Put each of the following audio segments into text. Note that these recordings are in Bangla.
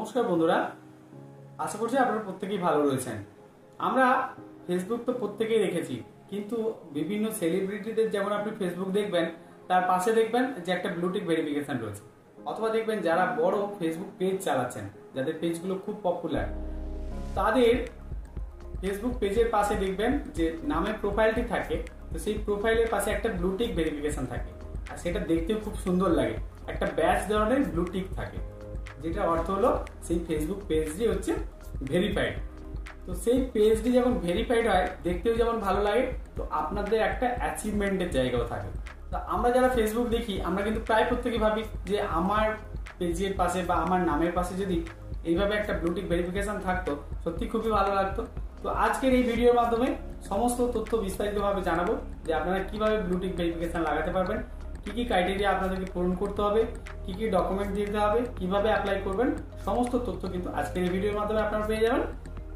নমস্কার বন্ধুরা, আশা করছি আপনারা প্রত্যেকেই ভালো রয়েছেন। আমরা ফেসবুক তো প্রত্যেকেই দেখেছি, কিন্তু বিভিন্ন সেলিব্রিটিদের যেমন আপনি ফেসবুক দেখবেন, তার পাশে দেখবেন যে একটা ব্লুটিক ভেরিফিকেশন রয়েছে, অথবা দেখবেন যারা বড় ফেসবুক পেজ চালাচ্ছেন, যাদের পেজগুলো খুব পপুলার, তাদের ফেসবুক পেজের পাশে দেখবেন যে নামের প্রোফাইলটি থাকে, তো সেই প্রোফাইলের পাশে একটা ব্লুটিক ভেরিফিকেশন থাকে, আর সেটা দেখতেও খুব সুন্দর লাগে। একটা ব্যাচ ধরনের ব্লুটিক থাকে, যেটা অর্থ হলো সেই ফেসবুক পেজটি হচ্ছে ভেরিফাইড। তো সেই পেজটি যখন ভেরিফাইড হয়, দেখতেও যেমন ভালো লাগে, তো আপনাদের একটা অ্যাচিভমেন্টের জায়গাও থাকে। তো আমরা যারা ফেসবুক দেখি, আমরা কিন্তু প্রায় প্রত্যেকেই ভাবি যে আমার পেজের পাশে বা আমার নামের পাশে যদি এইভাবে একটা ব্লুটিক ভেরিফিকেশন থাকতো, সত্যি খুবই ভালো লাগতো। তো আজকের এই ভিডিওর মাধ্যমে সমস্ত তথ্য বিস্তারিতভাবে জানাবো যে আপনারা কিভাবে ব্লুটিক ভেরিফিকেশন লাগাতে পারবেন, কি কি ক্রাইটেরিয়া আপনাদেরকে পূরণ করতে হবে, কি কি ডকুমেন্ট দিতে হবে, কিভাবে অ্যাপ্লাই করবেন, সমস্ত তথ্য কিন্তু আজকের এই ভিডিওর মাধ্যমে আপনারা পেয়ে যাবেন।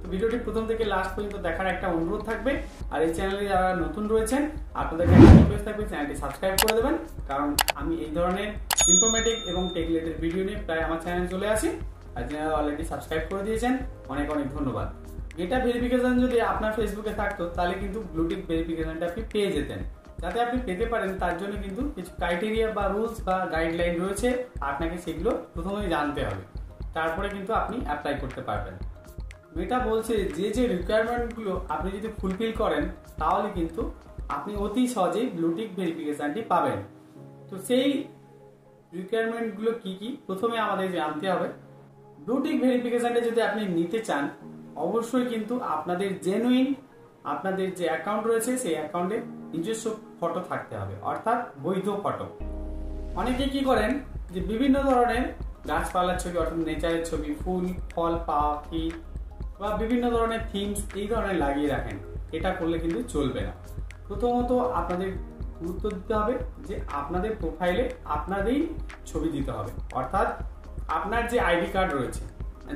তো ভিডিওটি প্রথম থেকে লাস্ট পর্যন্ত দেখার একটা অনুরোধ থাকবে, আর এই চ্যানেলে যারা নতুন রয়েছেন আপনাদেরকে একটা রিকোয়েস্ট থাকবে, চ্যানেলটি সাবস্ক্রাইব করে দেবেন, কারণ আমি এই ধরনের ইনফরমেটিভ এবং টেক রিলেটেড ভিডিও নিয়ে প্রায় আমার চ্যানেলে চলে আসি। আর যারা অলরেডি সাবস্ক্রাইব করে দিয়েছেন, অনেক অনেক ধন্যবাদ। এটা ভেরিফিকেশন যদি আপনার ফেসবুকে থাকতো, তাহলে কিন্তু ব্লুটিক ভেরিফিকেশনটা আপনি পেয়ে যেতেন। যাতে আপনি পেতে পারেন তার জন্য কিন্তু কিছু ক্রাইটেরিয়া বা রুলস বা গাইডলাইন রয়েছে, আপনাকে সেগুলো প্রথমেই জানতে হবে, তারপরে কিন্তু আপনি অ্যাপ্লাই করতে পারবেন। মেটা বলছে যে রিকোয়ারমেন্টগুলো আপনি যদি ফুলফিল করেন, তাহলে কিন্তু আপনি অতি সহজেই ব্লুটিক ভেরিফিকেশনটি পাবেন। তো সেই রিকোয়ারমেন্টগুলো কি কি প্রথমে আমাদের জানতে হবে। ব্লুটিক ভেরিফিকেশনটা যদি আপনি নিতে চান, অবশ্যই কিন্তু আপনাদের জেনুইন আপনাদের যে অ্যাকাউন্ট রয়েছে সেই অ্যাকাউন্টে নিজস্ব ফটো থাকতে হবে, অর্থাৎ বৈধ ফটো। অনেকে কি করেন যে বিভিন্ন ধরনের গাছপালার ছবি, অর্থাৎ নেচারের ছবি, ফুল ফল পাখি বা বিভিন্ন ধরনের থিমস এই ধরনের লাগিয়ে রাখেন। এটা করলে কিন্তু চলবে না। প্রথমত আপনাদের গুরুত্ব দিতে হবে যে আপনাদের প্রোফাইলে আপনাদেরই ছবি দিতে হবে, অর্থাৎ আপনার যে আইডি কার্ড রয়েছে,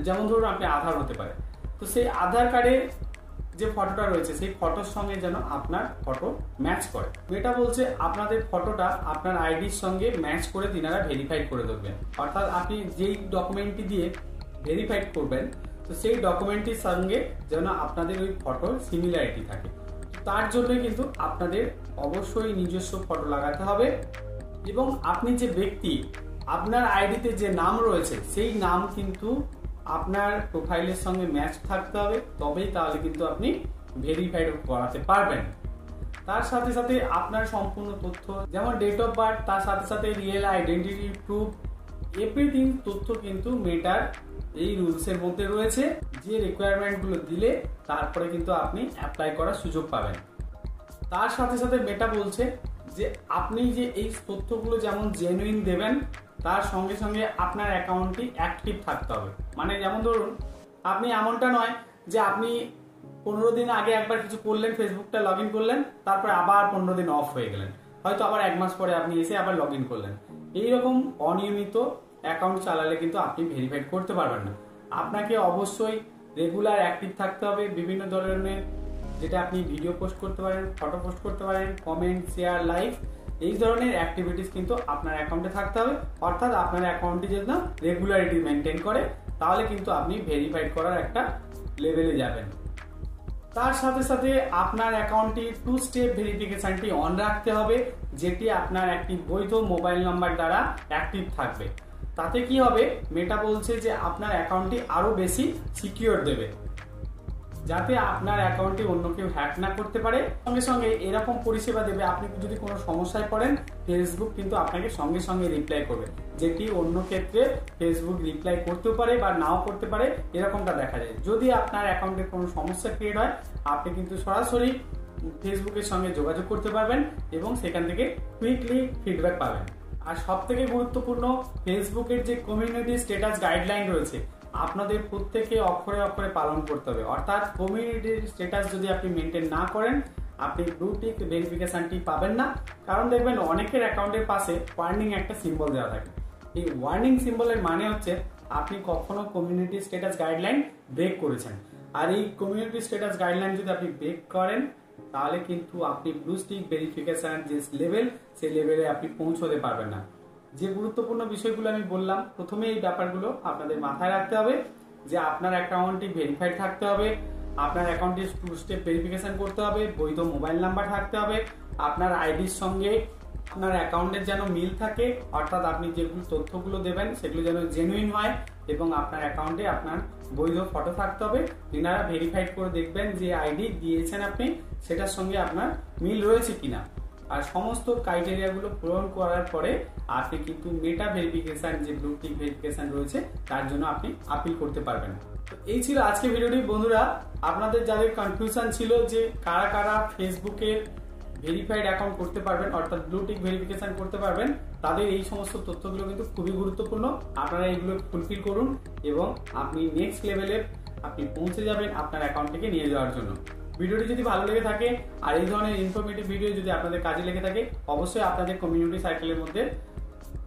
যেমন ধরুন আপনি আধার হতে পারে, তো সেই আধার কার্ডে যে ফটোটা রয়েছে সেই ফটোর সঙ্গে যেন আপনার ফটো ম্যাচ করে। এটা বলছে আপনাদের ফটোটা আপনার আইডির সঙ্গে ম্যাচ করে তিনারা ভেরিফাইড করে দেবেন, অর্থাৎ আপনি যেই ডকুমেন্টটি দিয়ে ভেরিফাইড করবেন, তো সেই ডকুমেন্টটির সঙ্গে যেন আপনাদের ওই ফটোর সিমিলারিটি থাকে। তার জন্য কিন্তু আপনাদের অবশ্যই নিজস্ব ফটো লাগাতে হবে, এবং আপনি যে ব্যক্তি, আপনার আইডিতে যে নাম রয়েছে সেই নাম কিন্তু আপনার প্রোফাইলের সঙ্গে ম্যাচ থাকতে হবে, তবেই তাহলে কিন্তু আপনি ভেরিফাইড করাতে পারবেন। তার সাথে সাথে আপনার সম্পূর্ণ তথ্য, যেমন ডেট অফ বার্থ, তার সাথে সাথে রিয়েল আইডেন্টিটি প্রুফ, এভরিথিং তথ্য কিন্তু মেটার এই রুলসের মধ্যে রয়েছে। যে রিকোয়ারমেন্টগুলো দিলে তারপরে কিন্তু আপনি অ্যাপ্লাই করার সুযোগ পাবেন। তার সাথে সাথে মেটা বলছে যে আপনি যে এই তথ্যগুলো যেমন জেনুইন দেবেন, তার সঙ্গে সঙ্গে আপনার অ্যাকাউন্টটি অ্যাক্টিভ থাকতে হবে। মানে যেমন ধরুন আপনি এমনটা নয় যে আপনি 15 দিন আগে একবার কিছু করলেন, ফেসবুকটা লগ ইন করলেন, তারপরে আবার 15 দিন অফ হয়ে গেলেন, হয়তো আবার 1 মাস পরে আপনি এসে আবার লগ ইন করলেন। এইরকম অনিয়মিত অ্যাকাউন্ট চালালে কিন্তু আপনি ভেরিফাইড করতে পারবেন না। আপনাকে অবশ্যই রেগুলার অ্যাক্টিভ থাকতে হবে। বিভিন্ন ধরনের, যেটা আপনি ভিডিও পোস্ট করতে পারেন, ফটো পোস্ট করতে পারেন, কমেন্ট, শেয়ার, লাইক, এই ধরনের অ্যাক্টিভিটিস কিন্তু আপনার অ্যাকাউন্টে থাকতে হবে, অর্থাৎ আপনার অ্যাকাউন্টটি যদি না রেগুলারিটি মেনটেন করে, তাহলে কিন্তু আপনি ভেরিফাইড করার একটা লেভেলে যাবেন। তার সাথে সাথে আপনার অ্যাকাউন্টটি 2 স্টেপ ভেরিফিকেশনটি অন রাখতে হবে, যেটি আপনার একটি বৈধ মোবাইল নাম্বার দ্বারা অ্যাক্টিভ থাকবে। তাতে কি হবে, মেটা বলছে যে আপনার অ্যাকাউন্টটি আরো বেশি সিকিউর দেবে, যাতে আপনার অ্যাকাউন্টটি অন্য কেউ হ্যাক না করতে পারে। সঙ্গে সঙ্গে এরকম পরিষেবা দেবে, আপনি যদি কোনো সমস্যায় পড়েন, ফেসবুক কিন্তু আপনাকে সঙ্গে সঙ্গে রিপ্লাই করবে, যেটি অন্য ক্ষেত্রে ফেসবুক রিপ্লাই করতেও পারে বা নাও করতে পারে, এরকমটা দেখা যায়। যদি আপনার অ্যাকাউন্টে কোনো সমস্যা ক্রিয়েট হয়, আপনি কিন্তু সরাসরি ফেসবুকের সঙ্গে যোগাযোগ করতে পারবেন এবং সেখান থেকে কুইকলি ফিডব্যাক পাবেন। আর সব থেকে গুরুত্বপূর্ণ, ফেসবুকের যে কমিউনিটি স্ট্যাটাস গাইডলাইন রয়েছে, আপনাদের প্রত্যেকে অক্ষরে অক্ষরে পালন করতে হবে। অর্থাৎ কমিউনিটির স্ট্যাটাস যদি আপনি মেনটেন না করেন, আপনি ব্লুটিক ভেরিফিকেশনটি পাবেন না। কারণ দেখবেন অনেকের অ্যাকাউন্টের পাশে ওয়ার্নিং একটা সিম্বল দেওয়া থাকে। এই ওয়ার্নিং সিম্বলের মানে হচ্ছে আপনি কখনো কমিউনিটি স্ট্যাটাস গাইডলাইন ব্রেক করেছেন। আর এই কমিউনিটি স্ট্যাটাস গাইডলাইন যদি আপনি ব্রেক করেন, তাহলে কিন্তু আপনি ব্লুটিক ভেরিফিকেশন যে লেভেল, সেই লেভেলে আপনি পৌঁছতে পারবেন না। যে গুরুত্বপূর্ণ বিষয়গুলো আমি বললাম, প্রথমে এই ব্যাপারগুলো আপনাদের মাথায় রাখতে হবে যে আপনার অ্যাকাউন্টটি ভেরিফাইড থাকতে হবে, আপনার অ্যাকাউন্টটি 2 স্টেপ ভেরিফিকেশন করতে হবে, বৈধ মোবাইল নাম্বার থাকতে হবে, আপনার আইডির সঙ্গে আপনার অ্যাকাউন্টের যেন মিল থাকে, অর্থাৎ আপনি যেগুলো তথ্যগুলো দেবেন সেগুলো যেন জেনুইন হয় এবং আপনার অ্যাকাউন্টে আপনার বৈধ ফটো থাকতে হবে। তিনারা ভেরিফাইড করে দেখবেন যে আইডি দিয়েছেন আপনি সেটার সঙ্গে আপনার মিল রয়েছে কিনা। আর সমস্ত ক্রাইটেরিয়াগুলো পূরণ করার পরে আপনি কিন্তু মেটা ভেরিফিকেশন, যে ব্লু টিক ভেরিফিকেশন রয়েছে, তার জন্য আপনি আপিল করতে পারবেন। তো এই ছিল আজকে ভিডিওটি। বন্ধুরা, আপনাদের যাদের কনফিউশন ছিল যে কারা কারা ফেসবুকের ভেরিফাইড অ্যাকাউন্ট করতে পারবেন, অর্থাৎ ব্লু টিক ভেরিফিকেশন করতে পারবেন, তাদের এই সমস্ত তথ্যগুলো কিন্তু খুবই গুরুত্বপূর্ণ। আপনারা এগুলো ফুলফিল করুন এবং আপনি নেক্সট লেভেলে আপনি পৌঁছে যাবেন আপনার অ্যাকাউন্টটিকে নিয়ে যাওয়ার জন্য। ভিডিওটি যদি ভালো লেগে থাকে আর এই ধরনের ইনফরমেটিভ ভিডিও যদি আপনাদের কাজে লেগে থাকে, অবশ্যই আপনাদের কমিউনিটি সার্কেলের মধ্যে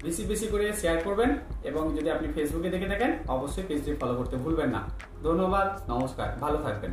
বেশি বেশি করে শেয়ার করবেন এবং যদি আপনি ফেসবুকে দেখে থাকেন অবশ্যই পেজটি ফলো করতে ভুলবেন না। ধন্যবাদ, নমস্কার, ভালো থাকবেন।